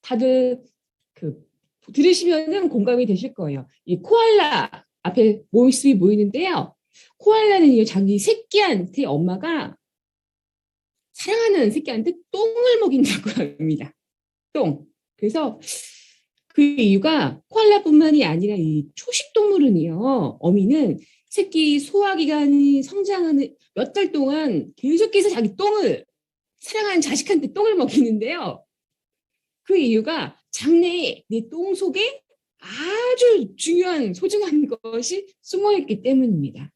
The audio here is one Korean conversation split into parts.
다들 그 들으시면은 공감이 되실 거예요. 이 코알라 앞에 모습이 보이는데요. 코알라는요, 자기 새끼한테 엄마가 사랑하는 새끼한테 똥을 먹인다고 합니다. 똥. 그래서 그 이유가 코알라뿐만이 아니라 이 초식 동물은요, 어미는 새끼 소화기관이 성장하는 몇 달 동안 계속해서 자기 똥을 사랑하는 자식한테 똥을 먹이는데요. 그 이유가 장내에 내 똥 속에 아주 중요한 소중한 것이 숨어 있기 때문입니다.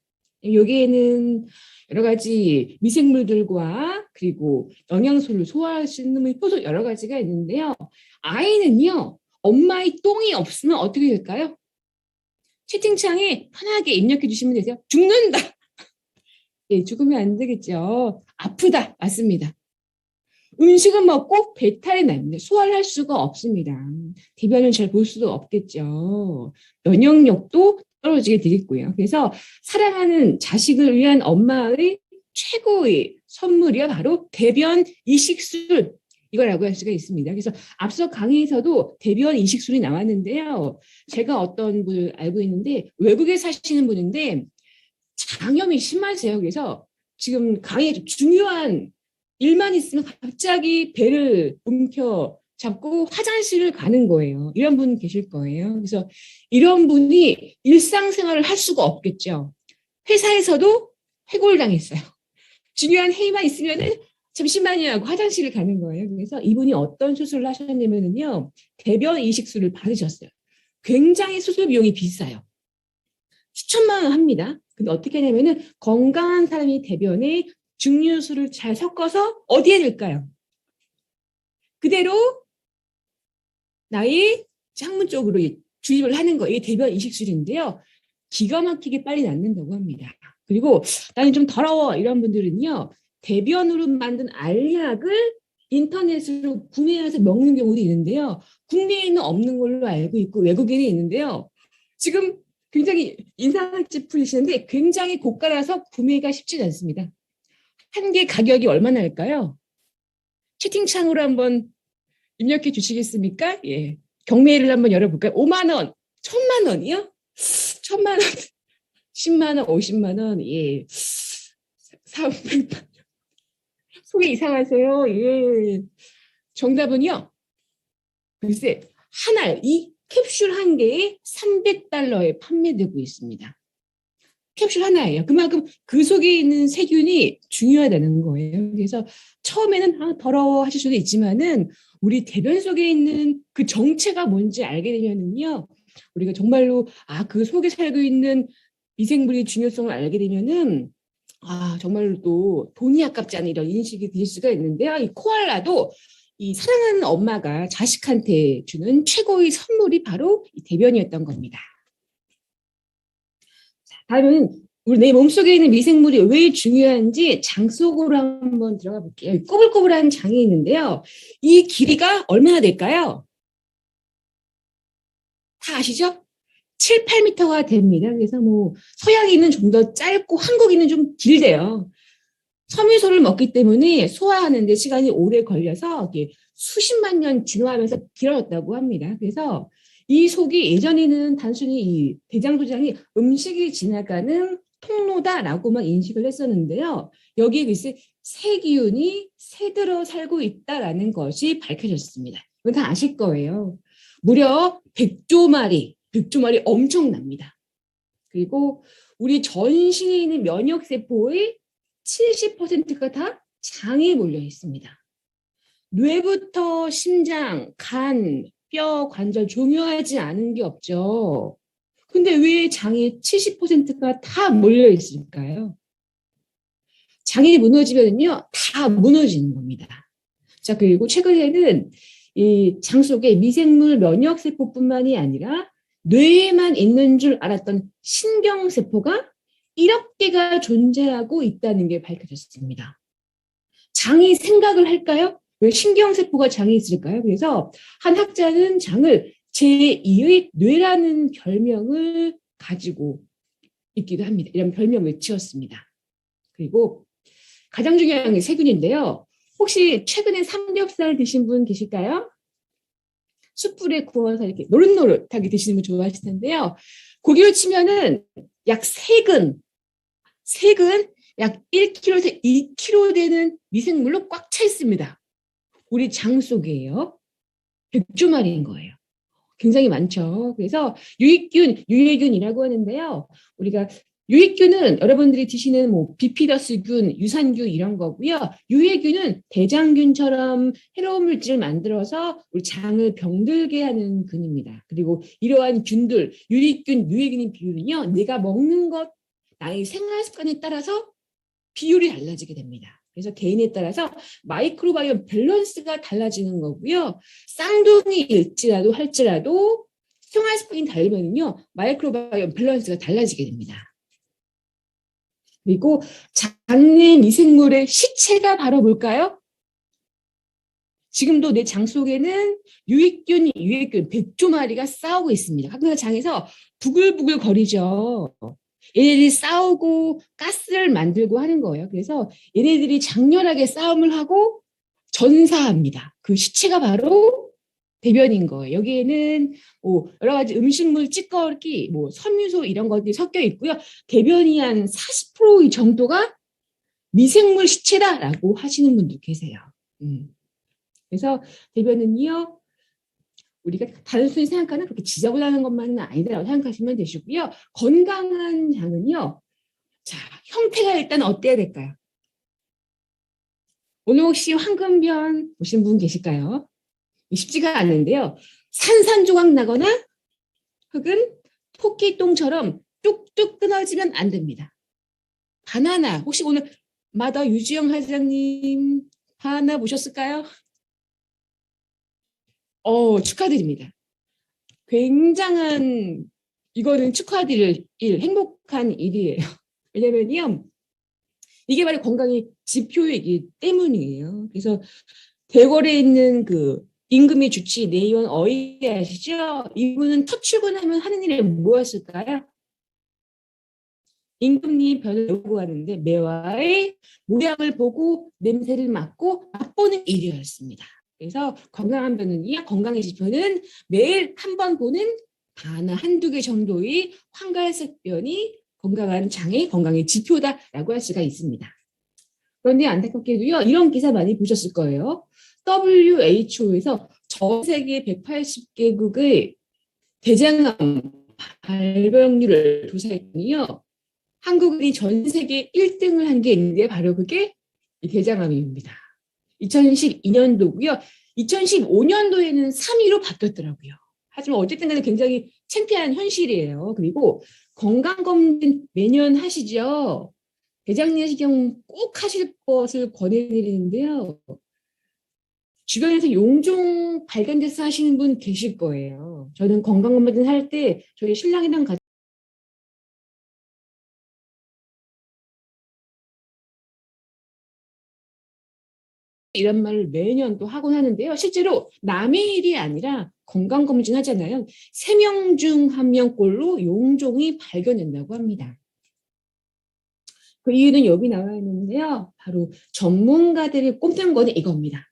여기에는 여러 가지 미생물들과 그리고 영양소를 소화할 수 있는 효소 여러 가지가 있는데요. 아이는요, 엄마의 똥이 없으면 어떻게 될까요? 채팅창에 편하게 입력해 주시면 되세요. 죽는다. 예, 죽으면 안 되겠죠. 아프다. 맞습니다. 음식은 먹고 배탈이 납니다. 소화를 할 수가 없습니다. 대변을 잘 볼 수도 없겠죠. 면역력도 떨어지게 되겠고요. 그래서 사랑하는 자식을 위한 엄마의 최고의 선물이 바로 대변 이식술 이거라고 할 수가 있습니다. 그래서 앞서 강의에서도 대변 이식술이 나왔는데요. 제가 어떤 분을 알고 있는데 외국에 사시는 분인데 장염이 심하세요. 그래서 지금 강의에 중요한 일만 있으면 갑자기 배를 움켜 잡고 화장실을 가는 거예요. 이런 분 계실 거예요. 그래서 이런 분이 일상생활을 할 수가 없겠죠. 회사에서도 해고당했어요. 중요한 회의만 있으면은 잠시만요 하고 화장실을 가는 거예요. 그래서 이분이 어떤 수술을 하셨냐면요. 대변 이식술을 받으셨어요. 굉장히 수술 비용이 비싸요. 수천만 원 합니다. 근데 어떻게 하냐면은 건강한 사람이 대변에 증류수를 잘 섞어서 어디에 넣을까요? 그대로 나의 창문 쪽으로 주입을 하는 거. 이게 대변 이식술인데요. 기가 막히게 빨리 낫는다고 합니다. 그리고 나는 좀 더러워 이런 분들은요. 대변으로 만든 알약을 인터넷으로 구매해서 먹는 경우도 있는데요. 국내에는 없는 걸로 알고 있고 외국에는 있는데요. 지금 굉장히 인상 찌푸리시는데 굉장히 고가라서 구매가 쉽지 않습니다. 한 개 가격이 얼마나 할까요? 채팅창으로 한번 입력해 주시겠습니까? 예. 경매를 한번 열어볼까요? 5만 원, 1,000만 원이요? 1,000만 원, 10만 원, 50만 원, 예. 400만 원. 속이 이상하세요? 예. 정답은요. 글쎄, 한 알, 이 캡슐 한 개에 300달러에 판매되고 있습니다. 캡슐 하나예요. 그만큼 그 속에 있는 세균이 중요하다는 거예요. 그래서 처음에는 더러워 하실 수도 있지만은 우리 대변 속에 있는 그 정체가 뭔지 알게 되면은요. 우리가 정말로 그 속에 살고 있는 미생물의 중요성을 알게 되면은 정말로 또 돈이 아깝지 않은 이런 인식이 들 수가 있는데요. 이 코알라도 이 사랑하는 엄마가 자식한테 주는 최고의 선물이 바로 이 대변이었던 겁니다. 다음은 우리 내 몸속에 있는 미생물이 왜 중요한지 장 속으로 한번 들어가 볼게요. 꼬불꼬불한 장이 있는데요. 이 길이가 얼마나 될까요? 다 아시죠? 7, 8m가 됩니다. 그래서 뭐 서양인은 좀 더 짧고 한국인은 좀 길대요. 섬유소를 먹기 때문에 소화하는 데 시간이 오래 걸려서 수십만 년 진화하면서 길어졌다고 합니다. 그래서 이 속이 예전에는 단순히 이 대장소장이 음식이 지나가는 통로다라고만 인식을 했었는데요. 여기에 글쎄 세기운이 새들어 살고 있다라는 것이 밝혀졌습니다. 이건 다 아실 거예요. 무려 100조 마리 엄청납니다. 그리고 우리 전신에 있는 면역세포의 70%가 다 장에 몰려 있습니다. 뇌부터 심장, 간, 뼈, 관절 중요하지 않은 게 없죠. 근데 왜 장에 70%가 다 몰려 있을까요? 장이 무너지면요, 다 무너지는 겁니다. 자, 그리고 최근에는 이 장 속에 미생물 면역세포뿐만이 아니라 뇌에만 있는 줄 알았던 신경세포가 1억 개가 존재하고 있다는 게 밝혀졌습니다. 장이 생각을 할까요? 왜 신경세포가 장에 있을까요? 그래서 한 학자는 장을 제2의 뇌라는 별명을 가지고 있기도 합니다. 이런 별명을 지었습니다. 그리고 가장 중요한 게 세균인데요. 혹시 최근에 삼겹살 드신 분 계실까요? 숯불에 구워서 이렇게 노릇노릇하게 드시는 거 좋아하실 텐데요. 고기로 치면은 약 색은 약 1kg에서 2kg 되는 미생물로 꽉 차 있습니다. 우리 장 속이에요. 100조마리인 거예요. 굉장히 많죠. 그래서 유해균이라고 하는데요. 우리가 유해균은 여러분들이 드시는 뭐 비피더스균, 유산균 이런 거고요. 유해균은 대장균처럼 해로운 물질을 만들어서 우리 장을 병들게 하는 균입니다. 그리고 이러한 균들, 유해균의 비율은요. 내가 먹는 것, 나의 생활 습관에 따라서 비율이 달라지게 됩니다. 그래서 개인에 따라서 마이크로바이옴 밸런스가 달라지는 거고요. 쌍둥이일지라도 할지라도 생활 습관이 다르면요. 마이크로바이옴 밸런스가 달라지게 됩니다. 그리고 장내 미생물의 시체가 바로 뭘까요? 지금도 내 장 속에는 유해균 100조마리가 싸우고 있습니다. 각각 장에서 부글부글 거리죠. 얘네들이 싸우고 가스를 만들고 하는 거예요. 그래서 얘네들이 장렬하게 싸움을 하고 전사합니다. 그 시체가 바로 대변인 거예요. 여기에는 뭐 여러 가지 음식물 찌꺼기, 뭐 섬유소 이런 것들이 섞여 있고요. 대변이 한 40% 정도가 미생물 시체다라고 하시는 분도 계세요. 그래서 대변은요. 우리가 단순히 생각하는 그렇게 지저분한 것만은 아니다라고 생각하시면 되시고요. 건강한 장은요. 자, 형태가 일단 어때야 될까요? 오늘 혹시 황금변 보신 분 계실까요? 쉽지가 않은데요. 산산조각 나거나 혹은 토끼똥처럼 뚝뚝 끊어지면 안 됩니다. 바나나, 혹시 오늘 마더 유지영 회장님 바나나 보셨을까요? 축하드립니다. 굉장한, 이거는 축하드릴 일, 행복한 일이에요. 왜냐면요, 이게 바로 건강의 지표이기 때문이에요. 그래서 대궐에 있는 그 임금의 주치 내의원 어이 아시죠? 이분은 첫 출근하면 하는 일이 뭐였을까요? 임금님 변을 외우고 하는데 매화의 모양을 보고 냄새를 맡고 맛보는 일이었습니다. 그래서 건강한 변은요, 건강의 지표는 매일 한 번 보는 단어 한두 개 정도의 황갈색 변이 건강한 장의 건강의 지표다라고 할 수가 있습니다. 그런데 안타깝게도요, 이런 기사 많이 보셨을 거예요. WHO에서 전 세계 180개국의 대장암 발병률을 조사했더니요, 한국이 전 세계 1등을 한 게 있는데 바로 그게 대장암입니다. 2012년도고요. 2015년도에는 3위로 바뀌었더라고요. 하지만 어쨌든 간에 굉장히 창피한 현실이에요. 그리고 건강검진 매년 하시죠. 대장내시경 꼭 하실 것을 권해드리는데요. 주변에서 용종 발견돼서 하시는 분 계실 거예요. 저는 건강검진 할 때 저희 신랑이랑 같이 이런 말을 매년 또 하곤 하는데요. 실제로 남의 일이 아니라 건강검진 하잖아요. 3명 중 1명꼴로 용종이 발견된다고 합니다. 그 이유는 여기 나와 있는데요. 바로 전문가들이 꼽는 거는 이겁니다.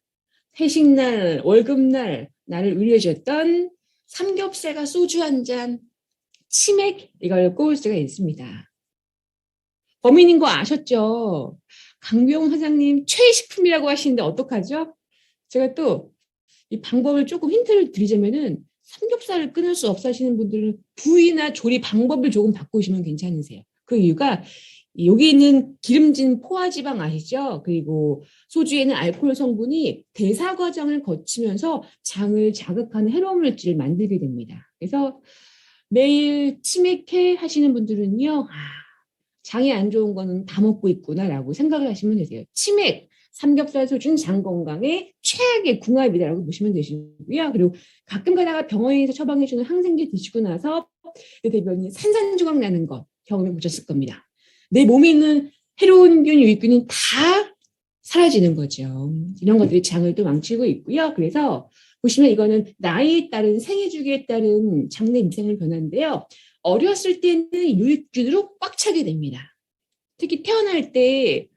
회식날, 월급날 나를 위로해줬던 삼겹살과 소주 한 잔, 치맥 이걸 꼽을 수가 있습니다. 범인인 거 아셨죠? 강병 사장님 최식품이라고 하시는데 어떡하죠? 제가 또 이 방법을 조금 힌트를 드리자면은 삼겹살을 끊을 수 없어 하시는 분들은 부위나 조리 방법을 조금 바꾸시면 괜찮으세요. 그 이유가 여기 있는 기름진 포화지방 아시죠? 그리고 소주에는 알코올 성분이 대사 과정을 거치면서 장을 자극하는 해로운 물질을 만들게 됩니다. 그래서 매일 치맥해 하시는 분들은요, 장이 안 좋은 거는 다 먹고 있구나라고 생각을 하시면 되세요. 치맥, 삼겹살, 소주는 장 건강에 최악의 궁합이다라고 보시면 되시고요. 그리고 가끔 가다가 병원에서 처방해주는 항생제 드시고 나서 내 대변이 산산조각 나는 거 경험해 보셨을 겁니다. 내 몸에 있는 해로운 균, 유익균이 다 사라지는 거죠. 이런 것들이 장을 또 망치고 있고요. 그래서 보시면 이거는 나이에 따른 생애 주기에 따른 장내 미생물 변화인데요. 어렸을 때는 유익균으로 꽉 차게 됩니다. 특히 태어날 때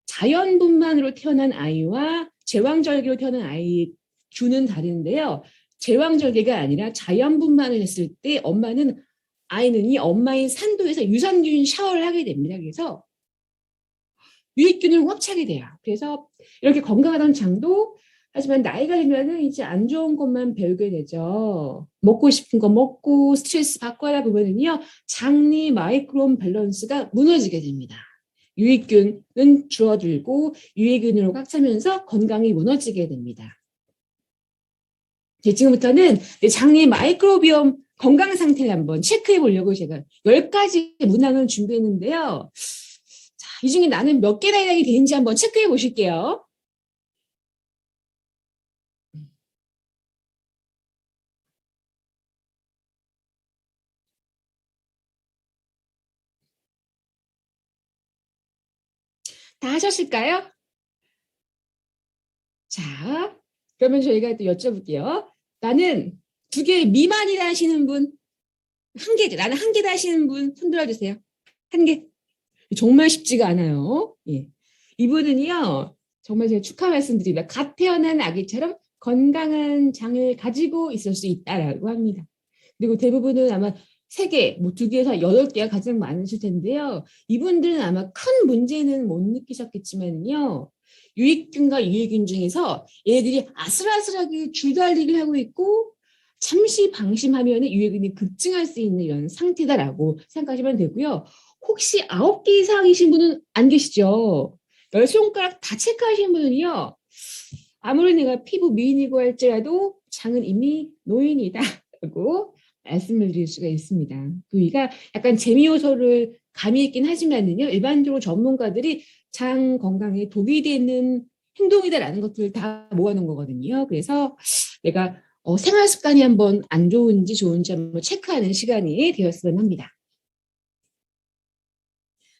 자연분만으로 태어난 아이와 제왕절개로 태어난 아이 균은 다른데요. 제왕절개가 아니라 자연분만을 했을 때 아이는 이 엄마의 산도에서 유산균 샤워를 하게 됩니다. 그래서 유익균을 확 차게 돼요. 그래서 이렇게 건강하던 장도 하지만 나이가 들면은 이제 안 좋은 것만 배우게 되죠. 먹고 싶은 거 먹고 스트레스 받고 하다 보면은요, 장내 마이크로홈 밸런스가 무너지게 됩니다. 유익균은 줄어들고 유해균으로 꽉 차면서 건강이 무너지게 됩니다. 지금부터는 장내 마이크로비옴 건강 상태를 한번 체크해 보려고 제가 10가지 문항을 준비했는데요. 자, 이 중에 나는 몇 개나 해당이 되는지 한번 체크해 보실게요. 다 하셨을까요? 자, 그러면 저희가 또 여쭤볼게요. 나는 2개 미만이라 하시는 분, 나는 1개다 하시는 분, 손 들어주세요. 1개. 정말 쉽지가 않아요. 예. 이분은요, 정말 제가 축하 말씀드립니다. 갓 태어난 아기처럼 건강한 장을 가지고 있을 수 있다라고 합니다. 그리고 대부분은 아마 3개, 뭐 2개에서 8개가 가장 많으실 텐데요. 이분들은 아마 큰 문제는 못 느끼셨겠지만요. 유익균과 유해균 중에서 얘들이 아슬아슬하게 줄달리기를 하고 있고 잠시 방심하면 유해균이 급증할 수 있는 이런 상태다라고 생각하시면 되고요. 혹시 9개 이상이신 분은 안 계시죠? 10손가락 다 체크하신 분은요. 아무리 내가 피부 미인이고 할지라도 장은 이미 노인이다라고 말씀을 드릴 수가 있습니다. 그러니까 약간 재미 요소를 가미했긴 하지만은요. 일반적으로 전문가들이 장 건강에 독이 되는 행동이다라는 것들을 다 모아놓은 거거든요. 그래서 내가 생활 습관이 한번 안 좋은지 좋은지 한번 체크하는 시간이 되었으면 합니다.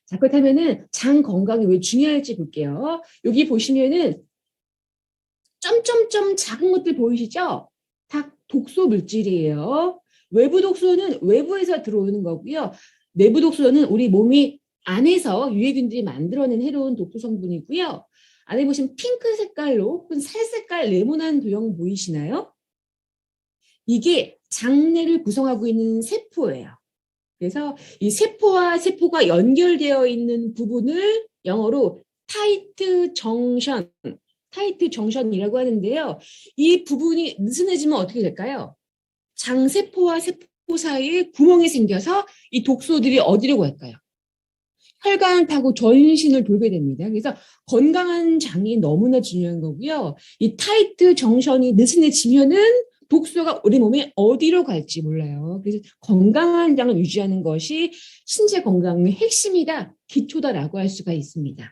자, 그렇다면은 장 건강이 왜 중요할지 볼게요. 여기 보시면은 점점점 작은 것들 보이시죠? 다 독소 물질이에요. 외부 독소는 외부에서 들어오는 거고요. 내부 독소는 우리 몸이 안에서 유해균들이 만들어낸 해로운 독소 성분이고요. 안에 보시면 핑크 색깔로 혹은 살색깔 네모난 도형 보이시나요? 이게 장내를 구성하고 있는 세포예요. 그래서 이 세포와 세포가 연결되어 있는 부분을 영어로 타이트 정션이라고 하는데요. 이 부분이 느슨해지면 어떻게 될까요? 장세포와 세포 사이에 구멍이 생겨서 이 독소들이 어디로 갈까요? 혈관을 타고 전신을 돌게 됩니다. 그래서 건강한 장이 너무나 중요한 거고요. 이 타이트 정션이 느슨해지면은 독소가 우리 몸에 어디로 갈지 몰라요. 그래서 건강한 장을 유지하는 것이 신체 건강의 핵심이다, 기초다라고 할 수가 있습니다.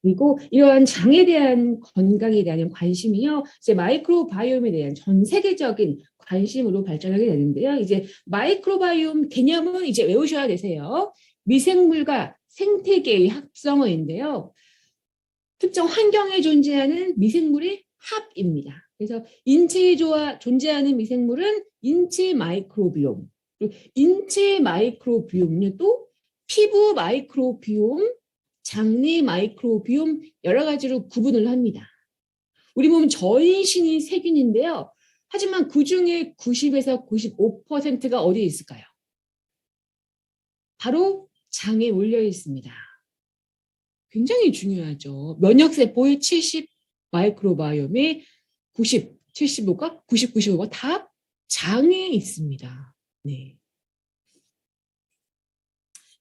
그리고 이러한 장에 대한 건강에 대한 관심이요, 이제 마이크로바이옴에 대한 전 세계적인 관심으로 발전하게 되는데요. 이제 마이크로바이옴 개념은 이제 외우셔야 되세요. 미생물과 생태계의 합성어인데요. 특정 환경에 존재하는 미생물의 합입니다. 그래서 인체에 존재하는 미생물은 인체 마이크로비옴, 그리고 인체 마이크로비옴은 또 피부 마이크로비옴, 장내 마이크로비옴 여러 가지로 구분을 합니다. 우리 몸 전신이 세균인데요. 하지만 그중에 90에서 95%가 어디에 있을까요? 바로 장에 몰려 있습니다. 굉장히 중요하죠. 면역세포의 70 마이크로바이옴의 90, 75가 90, 95가 다 장에 있습니다. 네.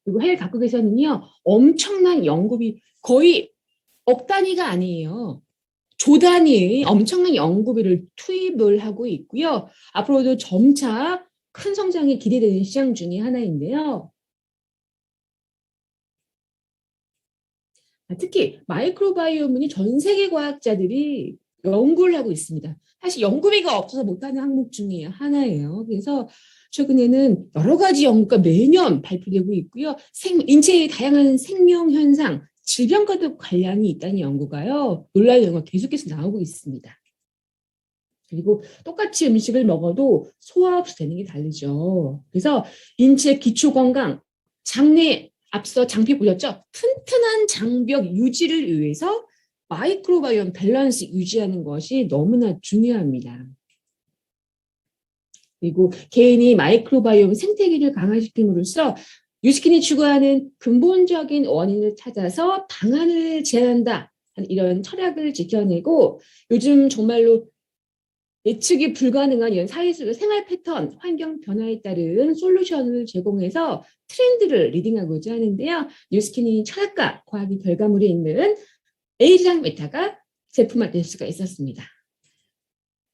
그리고 해외 각국에서는요, 엄청난 연구비 거의 억 단위가 아니에요. 조 단위의 엄청난 연구비를 투입을 하고 있고요. 앞으로도 점차 큰 성장이 기대되는 시장 중에 하나인데요. 특히 마이크로바이옴은 전 세계 과학자들이 연구를 하고 있습니다. 사실 연구비가 없어서 못하는 항목 중에 하나예요. 그래서 최근에는 여러 가지 연구가 매년 발표되고 있고요. 인체의 다양한 생명 현상, 질병과도 관련이 있다는 연구가요. 놀라운 연구가 계속해서 나오고 있습니다. 그리고 똑같이 음식을 먹어도 소화 없이 되는 게 다르죠. 그래서 인체 기초 건강, 장내 앞서 장벽 보셨죠? 튼튼한 장벽 유지를 위해서 마이크로바이옴 밸런스 유지하는 것이 너무나 중요합니다. 그리고 개인이 마이크로바이옴 생태계를 강화시킴으로써 뉴스킨이 추구하는 근본적인 원인을 찾아서 방안을 제안한다. 이런 철학을 지켜내고 요즘 정말로 예측이 불가능한 이런 사회 속 생활 패턴, 환경 변화에 따른 솔루션을 제공해서 트렌드를 리딩하고자 하는데요. 뉴스킨이 철학과 과학이 결과물에 있는 에이지랑 메타가 제품화될 수가 있었습니다.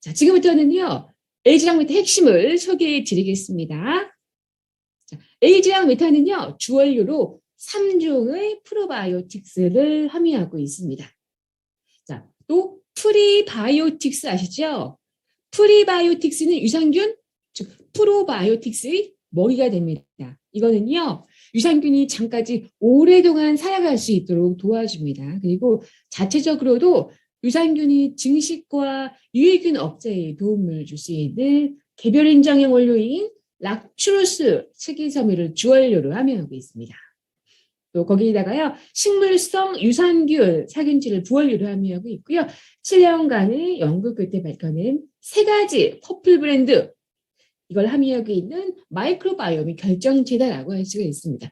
자, 지금부터는요. 에이지랑 메타 핵심을 소개해 드리겠습니다. 자, 에이지랑 메타는요. 주원료로 3종의 프로바이오틱스를 함유하고 있습니다. 자, 또 프리바이오틱스 아시죠? 프리바이오틱스는 유산균, 즉 프로바이오틱스의 머리가 됩니다. 이거는요. 유산균이 잠까지 오랫동안 살아갈 수 있도록 도와줍니다. 그리고 자체적으로도 유산균이 증식과 유해균 억제에 도움을 줄 수 있는 개별 인정형 원료인 락투로스 식이섬유를 주원료로 함유하고 있습니다. 또 거기에다가요 식물성 유산균 살균질을 부원료로 함유하고 있고요. 7년간의 연구 끝에 밝혀낸 3가지 퍼플 브랜드 이걸 함유하고 있는 마이크로바이옴이 결정체다라고 할 수가 있습니다.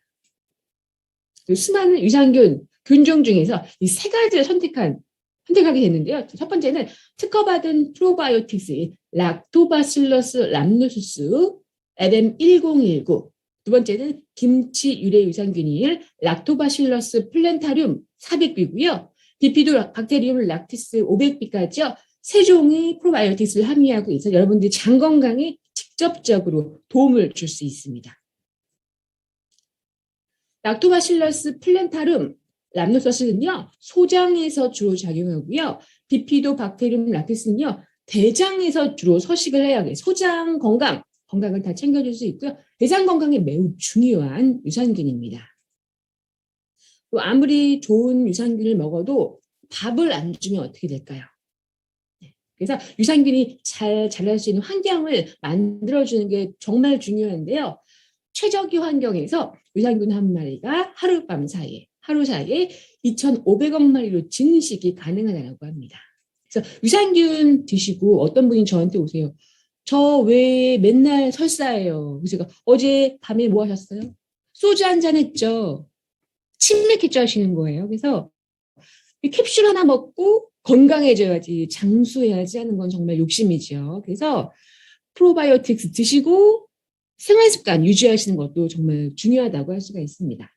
수많은 유산균 균종 중에서 이 3가지를 선택하게 됐는데요. 첫 번째는 특허받은 프로바이오틱스 락토바실러스 람노수스 LM1019 두 번째는 김치 유래 유산균일 락토바실러스 플랜타륨 400B고요. 비피도 박테리움 락티스 500B까지요. 3종의 프로바이오틱스를 함유하고 있어 여러분들이 장 건강에 직접적으로 도움을 줄 수 있습니다. 락토바실러스 플랜타룸 람노서스는요. 소장에서 주로 작용하고요. 비피도 박테리움 락티스는요. 대장에서 주로 서식을 해야 해요. 소장 건강을 다 챙겨줄 수 있고요. 대장 건강에 매우 중요한 유산균입니다. 또 아무리 좋은 유산균을 먹어도 밥을 안 주면 어떻게 될까요? 그래서 유산균이 잘 자랄 수 있는 환경을 만들어주는 게 정말 중요한데요. 최적의 환경에서 유산균 한 마리가 하루 사이에 2,500억 마리로 증식이 가능하다고 합니다. 그래서 유산균 드시고 어떤 분이 저한테 오세요. 저 왜 맨날 설사해요? 그래서 제가 어제 밤에 뭐 하셨어요? 소주 한잔 했죠. 치맥했죠 하시는 거예요. 그래서 캡슐 하나 먹고 건강해져야지 장수해야지 하는 건 정말 욕심이죠. 그래서 프로바이오틱스 드시고 생활습관 유지하시는 것도 정말 중요하다고 할 수가 있습니다.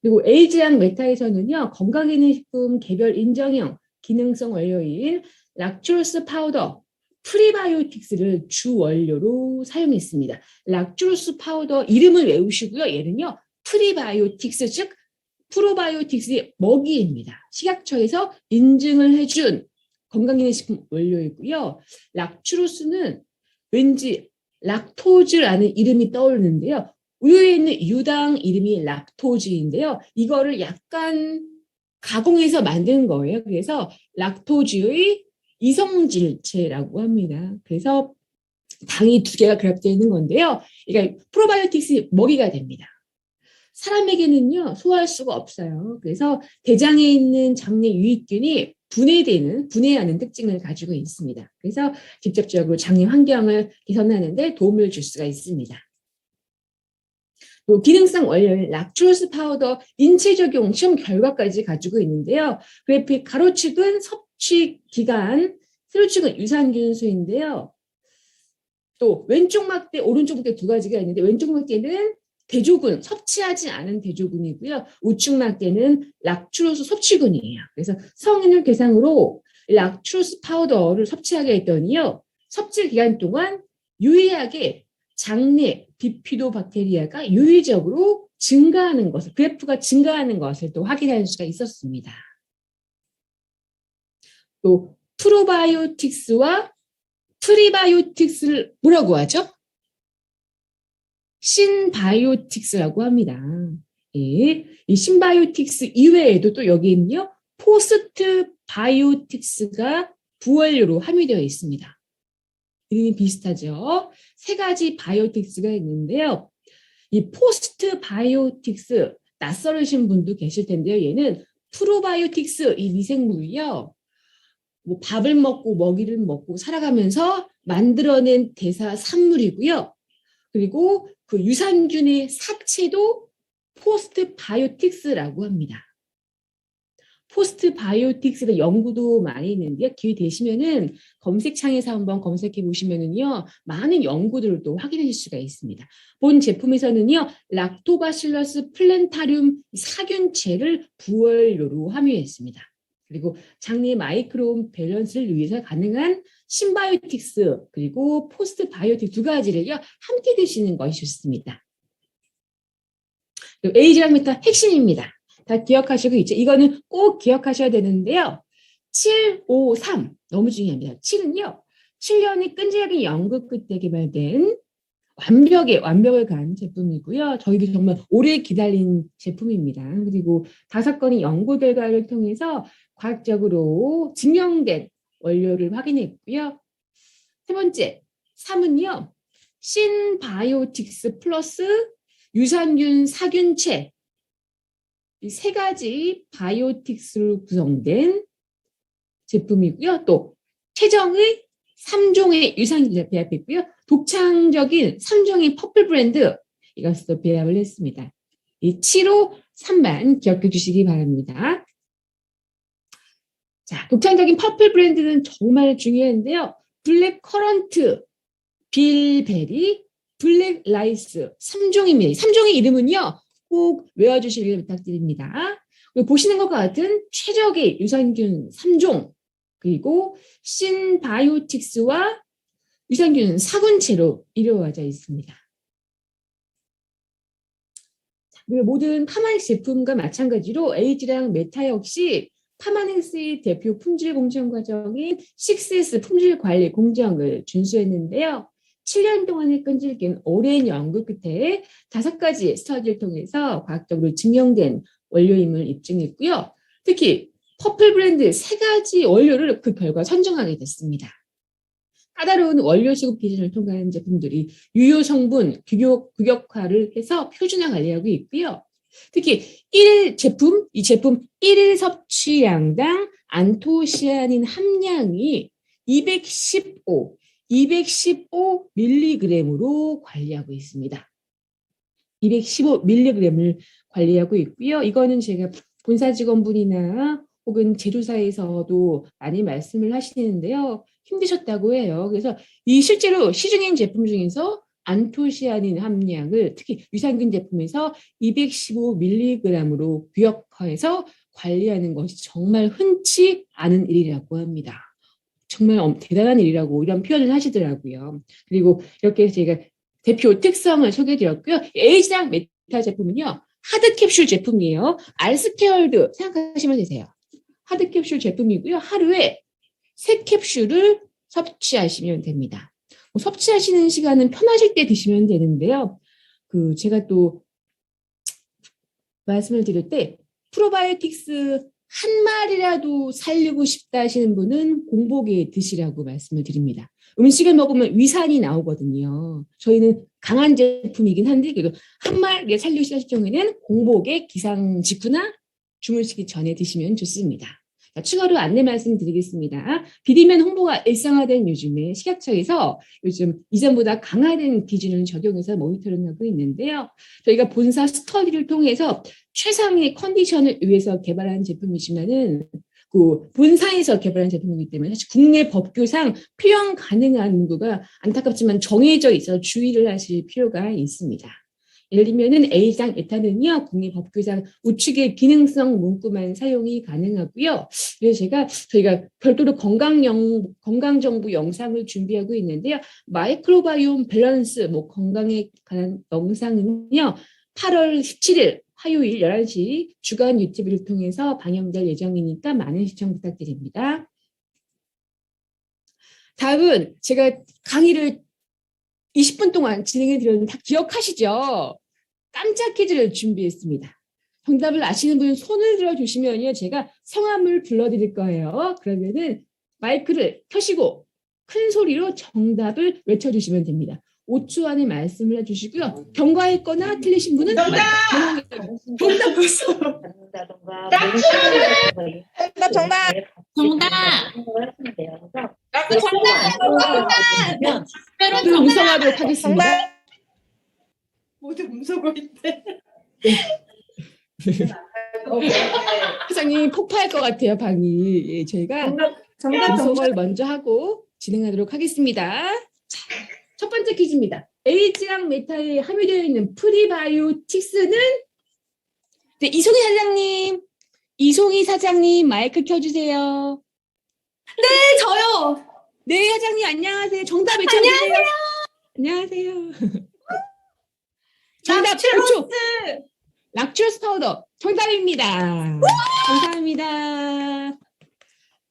그리고 에이지랑 메타에서는요. 건강기능 식품 개별 인정형 기능성 원료인 락투로스 파우더 프리바이오틱스를 주 원료로 사용했습니다. 락투로스 파우더 이름을 외우시고요. 얘는요. 프리바이오틱스 즉 프로바이오틱스의 먹이입니다. 식약처에서 인증을 해준 건강기능식품 원료이고요. 락투로스는 왠지 락토즈라는 이름이 떠오르는데요. 우유에 있는 유당 이름이 락토즈인데요. 이거를 약간 가공해서 만든 거예요. 그래서 락토즈의 이성질체라고 합니다. 그래서 당이 2개가 결합되어 있는 건데요. 그러니까 프로바이오틱스 먹이가 됩니다. 사람에게는요, 소화할 수가 없어요. 그래서 대장에 있는 장내 유익균이 분해하는 특징을 가지고 있습니다. 그래서 직접적으로 장내 환경을 개선하는 데 도움을 줄 수가 있습니다. 또 기능성 원료인 락투로스 파우더 인체 적용 시험 결과까지 가지고 있는데요. 그래픽 가로축은 섭취 기간, 세로축은 유산균 수인데요. 또 왼쪽 막대, 오른쪽 막대 2가지가 있는데 왼쪽 막대는 대조군, 섭취하지 않은 대조군이고요. 우측 막대는 락투로스 섭취군이에요. 그래서 성인을 대상으로 락투로스 파우더를 섭취하게 했더니요. 섭취 기간 동안 유의하게 장내 비피도 박테리아가 유의적으로 증가하는 것을, 그래프가 증가하는 것을 또 확인할 수가 있었습니다. 또 프로바이오틱스와 프리바이오틱스를 뭐라고 하죠? 신바이오틱스라고 합니다. 예, 이 신바이오틱스 이외에도 또 여기는요, 포스트 바이오틱스가 부원료로 함유되어 있습니다. 이름이 비슷하죠? 3가지 바이오틱스가 있는데요. 이 포스트 바이오틱스 낯설으신 분도 계실 텐데요. 얘는 프로바이오틱스 이 미생물이요. 뭐 밥을 먹고 먹이를 먹고 살아가면서 만들어낸 대사 산물이고요. 그리고 그 유산균의 사체도 포스트 바이오틱스라고 합니다. 포스트 바이오틱스의 연구도 많이 있는데요. 기회 되시면은 검색창에서 한번 검색해 보시면은요, 많은 연구들을 또 확인하실 수가 있습니다. 본 제품에서는요, 락토바실러스 플랜타륨 사균체를 부원료로 함유했습니다. 그리고 장내 마이크로온 밸런스를 위해서 가능한 신바이오틱스 그리고 포스트 바이오틱 두 가지를요, 함께 드시는 것이 좋습니다. 에이지랑 메타 핵심입니다. 다 기억하시고 있죠? 이거는 꼭 기억하셔야 되는데요. 753 너무 중요합니다. 7은요. 7년의 끈질긴 연구 끝에 개발된 완벽을 가한 제품이고요. 저희도 정말 오래 기다린 제품입니다. 그리고 5건의 연구 결과를 통해서 과학적으로 증명된 원료를 확인했고요. 세 번째, 3은요. 신바이오틱스 플러스 유산균 사균체 이 세 가지 바이오틱스로 구성된 제품이고요. 또 최정의 3종의 유산균을 배합했고요. 독창적인 3종의 퍼플 브랜드 이것도 배합을 했습니다. 이 753만 기억해 주시기 바랍니다. 자, 독창적인 퍼플 브랜드는 정말 중요한데요. 블랙 커런트, 빌베리, 블랙 라이스 3종입니다. 3종의 이름은요. 꼭 외워주시길 부탁드립니다. 보시는 것과 같은 최적의 유산균 3종 그리고 신바이오틱스와 유산균 사군체로 이루어져 있습니다. 모든 파마닉스 제품과 마찬가지로 에이지랑 메타 역시 파마닉스의 대표 품질 공정 과정인 6S 품질 관리 공정을 준수했는데요. 7년 동안의 끈질긴 오랜 연구 끝에 5가지 스터디를 통해서 과학적으로 증명된 원료임을 입증했고요. 특히 퍼플 브랜드 3가지 원료를 그 결과 선정하게 됐습니다. 까다로운 원료 수급 기준을 통과한 제품들이 유효 성분 규격화를 해서 표준화 관리하고 있고요. 특히 이 제품 1일 섭취량당 안토시아닌 함량이 215mg으로 관리하고 있습니다. 215mg을 관리하고 있고요. 이거는 제가 본사 직원분이나 혹은 제조사에서도 많이 말씀을 하시는데요. 힘드셨다고 해요. 그래서 이 실제로 시중인 제품 중에서 안토시아닌 함량을 특히 유산균 제품에서 215mg으로 규격화해서 관리하는 것이 정말 흔치 않은 일이라고 합니다. 정말 대단한 일이라고 이런 표현을 하시더라고요. 그리고 이렇게 제가 대표 특성을 소개해드렸고요. 에이지랑 메타 제품은요. 하드 캡슐 제품이에요. 알스케월드 생각하시면 되세요. 하드 캡슐 제품이고요. 하루에 3캡슐을 섭취하시면 됩니다. 섭취하시는 시간은 편하실 때 드시면 되는데요. 제가 또 말씀을 드릴 때 프로바이오틱스 한 마리라도 살리고 싶다 하시는 분은 공복에 드시라고 말씀을 드립니다. 음식을 먹으면 위산이 나오거든요. 저희는 강한 제품이긴 한데 한 마리 살리고 싶다 하실 경우에는 공복에 기상 직후나 주무시기 전에 드시면 좋습니다. 자, 추가로 안내 말씀드리겠습니다. 비대면 홍보가 일상화된 요즘에 식약처에서 요즘 이전보다 강화된 기준을 적용해서 모니터링하고 있는데요. 저희가 본사 스터디를 통해서 최상의 컨디션을 위해서 개발한 제품이지만은 본사에서 개발한 제품이기 때문에 사실 국내 법규상 표현 가능한 문구가 안타깝지만 정해져 있어 주의를 하실 필요가 있습니다. 예를 들면은 A상 에탄은요, 국내 법규상 우측의 기능성 문구만 사용이 가능하고요. 그래서 저희가 별도로 건강 정보 영상을 준비하고 있는데요. 마이크로바이옴 밸런스, 건강에 관한 영상은요, 8월 17일 화요일 11시 주간 유튜브를 통해서 방영될 예정이니까 많은 시청 부탁드립니다. 다음은 제가 강의를 20분 동안 진행해 드렸는데 다 기억하시죠? 깜짝 퀴즈를 준비했습니다. 정답을 아시는 분은 손을 들어주시면요. 제가 성함을 불러드릴 거예요. 그러면은 마이크를 켜시고 큰 소리로 정답을 외쳐주시면 됩니다. 5초 안에 말씀을 해주시고요. 경과했거나 틀리신 분은 정답 벌써 한다던가 정답, 정답. 정답. 모두 음성하도록 하겠습니다. 정답. 모두 음소거 있대. 회장님 폭파할 것 같아요, 방이. 예, 저희가 음성을 먼저 하고 진행하도록 하겠습니다. 자, 첫 번째 퀴즈입니다. 에이지랑 메타에 함유되어 있는 프리바이오틱스는 네, 이송희 사장님 마이크 켜주세요. 네, 저요. 네, 사장님 안녕하세요. 정답 외쳐주세요. 안녕하세요. 정답 5초. 락추로스 파우더 정답입니다. 감사합니다.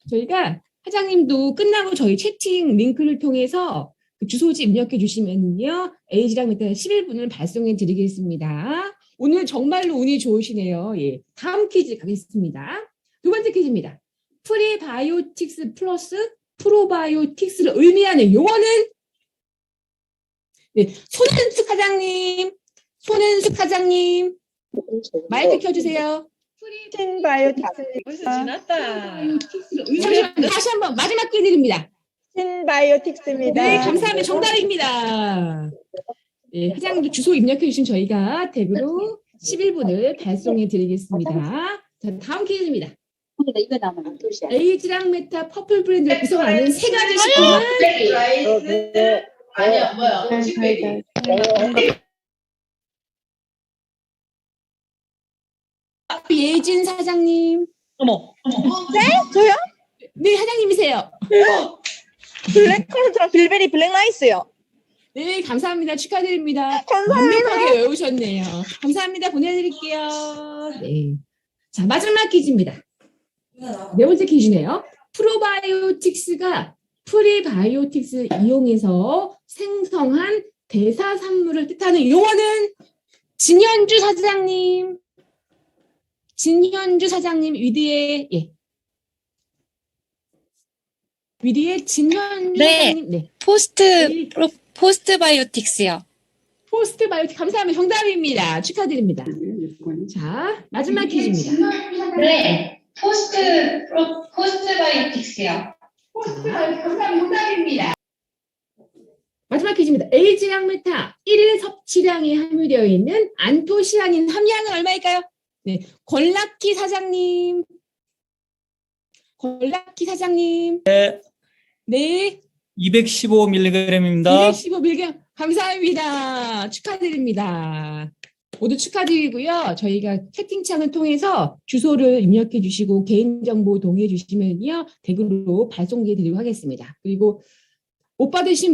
저희가 사장님도 끝나고 저희 채팅 링크를 통해서 그 주소지 입력해 주시면요. 에이지랑 메타 11분을 발송해 드리겠습니다. 오늘 정말로 운이 좋으시네요. 예. 다음 퀴즈 가겠습니다. 두 번째 퀴즈입니다. 프리바이오틱스 플러스 프로바이오틱스를 의미하는 용어는 네, 손은숙 사장님 마이크 켜주세요. 신바이오틱스. 지났다. 잠시만요. 다시 한번 마지막 기회 드립니다. 신바이오틱스입니다. 네, 감사합니다. 정답입니다. 네, 회장님도 주소 입력해 주신 저희가 댁으로 11분을 발송해 드리겠습니다. 자, 다음 퀴즈입니다. 에이지랑 메타 퍼플 브랜드를 구성하는 세 가지 식품은 라이스. 아니야, 뭐야? 칙베리. 예진 사장님. 어머. 저요? 네, 사장님이세요. 블랙컬처 빌베리 블랙라이스요. 네, 감사합니다. 축하드립니다. 감사합니다. 완벽하게 외우셨네요. 감사합니다. 보내드릴게요. 네. 자, 마지막 퀴즈입니다. 네 번째 퀴즈네요. 프로바이오틱스가 프리바이오틱스 이용해서 생성한 대사산물을 뜻하는 용어는 진현주 사장님 위드의 진현주 네. 사장님. 네. 포스트바이오틱스요. 포스트바이오틱 감사합니다. 정답입니다. 축하드립니다. 자, 마지막 퀴즈입니다. 네. 포스트바이오틱스요. 정답입니다. 마지막 퀴즈입니다. 에이지랑 메타 1일 섭취량에 함유되어 있는 안토시아닌 함량은 얼마일까요? 네, 권락희 사장님. 네, 215mg입니다. 215mg 감사합니다. 축하드립니다. 모두 축하드리고요. 저희가 채팅창을 통해서 주소를 입력해 주시고 개인정보 동의해 주시면요. 댁으로 발송해 드리도록 하겠습니다. 그리고 못 받으신